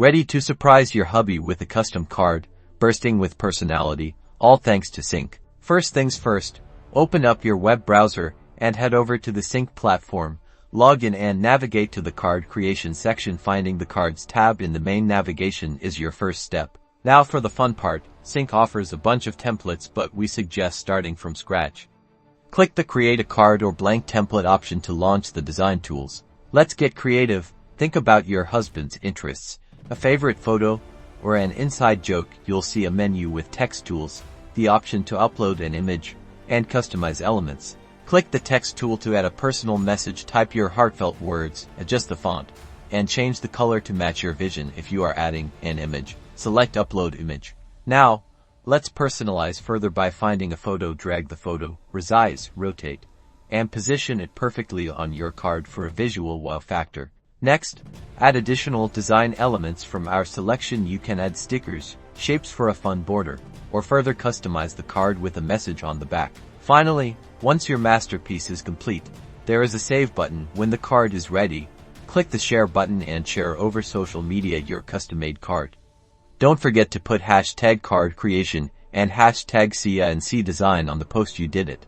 Ready to surprise your hubby with a custom card, bursting with personality, all thanks to Cinc. First things first, open up your web browser and head over to the Cinc platform. Log in and navigate to the card creation section. Finding the cards tab in the main navigation is your first step. Now for the fun part, Cinc offers a bunch of templates, but we suggest starting from scratch. Click the Create a Card or Blank Template option to launch the design tools. Let's get creative. Think about your husband's interests, a favorite photo, or an inside joke. You'll see a menu with text tools, the option to upload an image, and customize elements. Click the text tool to add a personal message. Type your heartfelt words, adjust the font, and change the color to match your vision. If you are adding an image, select Upload Image. Now, let's personalize further by finding a photo. Drag the photo, resize, rotate, and position it perfectly on your card for a visual wow factor. Next, add additional design elements from our selection. You can add stickers, shapes for a fun border, or further customize the card with a message on the back. Finally, once your masterpiece is complete, there is a save button. When the card is ready, click the share button and share over social media your custom-made card. Don't forget to put hashtag card creation and hashtag #CNC design on the post you did it.